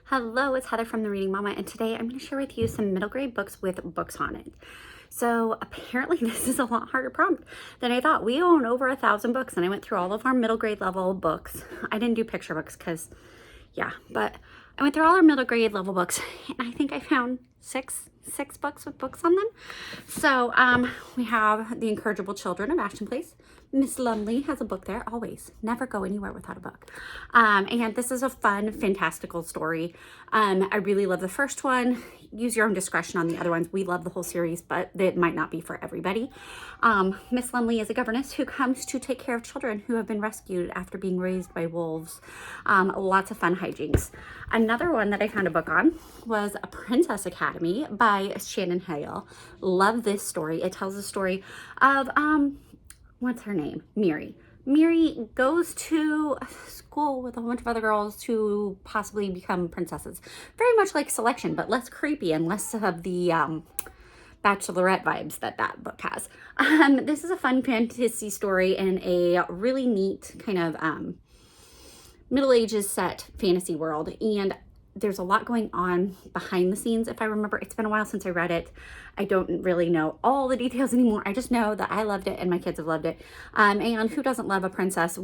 Hello, it's Heather from The Reading Mama, and today I'm going to share with you some middle grade books with books on it. So apparently this is a lot harder prompt than I thought. We own over 1,000 books, and I went through all of our middle grade level books. I didn't do picture books because, yeah, but I went through all our middle grade level books, and I think I found six books with books on them. So we have The Incorrigible Children of Ashton Place. Miss Lumley has a book there, always. Never go anywhere without a book. And this is a fun, fantastical story. I really love the first one. Use your own discretion on the other ones. We love the whole series, but it might not be for everybody. Miss Lumley is a governess who comes to take care of children who have been rescued after being raised by wolves. Lots of fun hijinks. Another one that I found a book on was A Princess Academy by Shannon Hale. Love this story. It tells the story of what's her name? Miri. Miri goes to school with a whole bunch of other girls to possibly become princesses. Very much like Selection, but less creepy and less of the Bachelorette vibes that book has. This is a fun fantasy story in a really neat kind of Middle Ages set fantasy world. And there's a lot going on behind the scenes. If I remember, it's been a while since I read it. I don't really know all the details anymore. I just know that I loved it and my kids have loved it. And who doesn't love a princess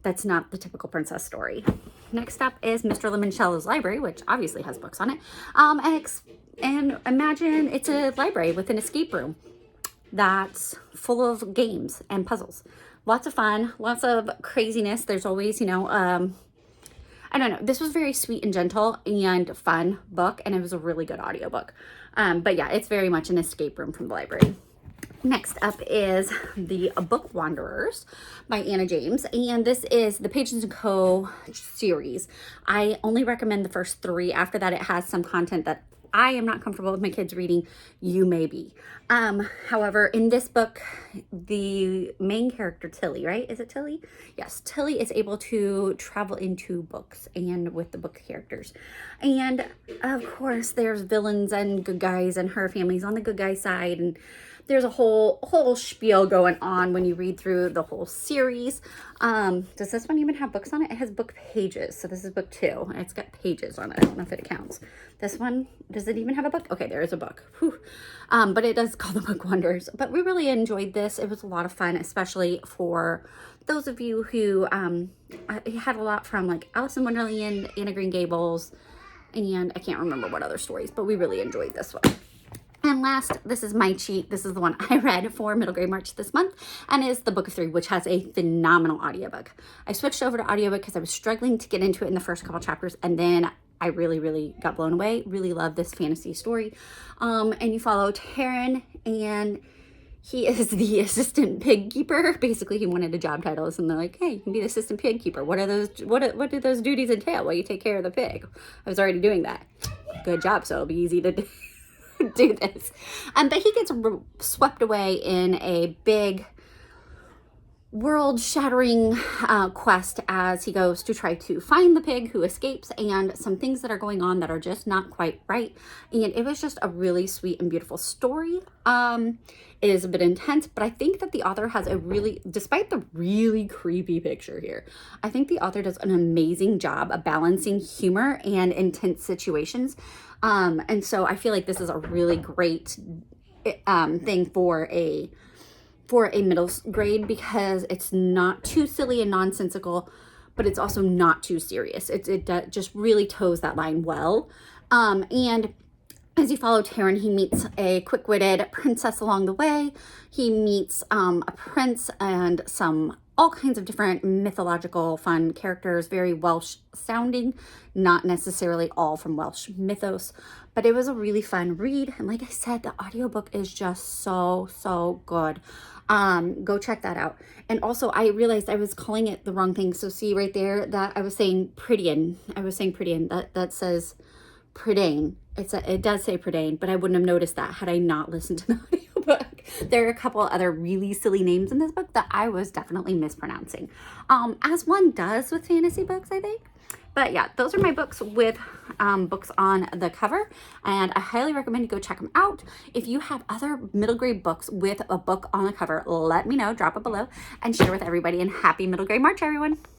that's not the typical princess story? Next up is Mr. Limoncello's Library, which obviously has books on it. And imagine it's a library with an escape room that's full of games and puzzles. Lots of fun, lots of craziness. There's always, I don't know. This was very sweet and gentle and fun book, and it was a really good audiobook. But yeah, it's very much an escape room from the library. Next up is The Book Wanderers by Anna James, and this is the Pages & Co. series. I only recommend the first 3. After that, it has some content that I am not comfortable with my kids reading. You may be. However, in this book, the main character, Tilly, right? Is it Tilly? Yes, Tilly is able to travel into books and with the book characters. And of course, there's villains and good guys, and her family's on the good guy side, and there's a whole spiel going on when you read through the whole series. Does this one even have books on it? It has book pages. So this is book 2. And it's got pages on it. I don't know if it counts. This one, does it even have a book? Okay, there is a book. Whew. But it does call The Book Wanderers. But we really enjoyed this. It was a lot of fun, especially for those of you who had a lot from like Alice in Wonderland, Anna Green Gables, and I can't remember what other stories, but we really enjoyed this one. And last, this is my cheat. This is the one I read for Middle Grade March this month, and is the Book of 3, which has a phenomenal audiobook. I switched over to audiobook because I was struggling to get into it in the first couple chapters, and then I really got blown away. Really love this fantasy story. And you follow Taryn, and he is the assistant pig keeper. Basically, he wanted a job title, and they're like, hey, you can be the assistant pig keeper. What do those duties entail? Well, you take care of the pig. I was already doing that. Good job, so it'll be easy to do this. But he gets swept away in a big world-shattering quest as he goes to try to find the pig who escapes, and some things that are going on that are just not quite right. And it was just a really sweet and beautiful story. It is a bit intense, but I think that the author has despite the really creepy picture here, I think the author does an amazing job of balancing humor and intense situations. And so I feel like this is a really great thing for a middle grade, because it's not too silly and nonsensical, but it's also not too serious. It just really toes that line well. And as you follow Taryn, he meets a quick-witted princess along the way. He meets a prince and all kinds of different mythological fun characters, very Welsh sounding, not necessarily all from Welsh mythos, but it was a really fun read. And like I said, the audiobook is just so good. Go check that out. And also, I realized I was calling it the wrong thing. So see right there that I was saying Prydain. That says Prydain. It does say Prydain, but I wouldn't have noticed that had I not listened to the audiobook. There are a couple other really silly names in this book that I was definitely mispronouncing, as one does with fantasy books, I think. But yeah, those are my books with books on the cover, and I highly recommend you go check them out. If you have other middle grade books with a book on the cover, let me know, drop it below, and share with everybody. And happy middle grade March, everyone.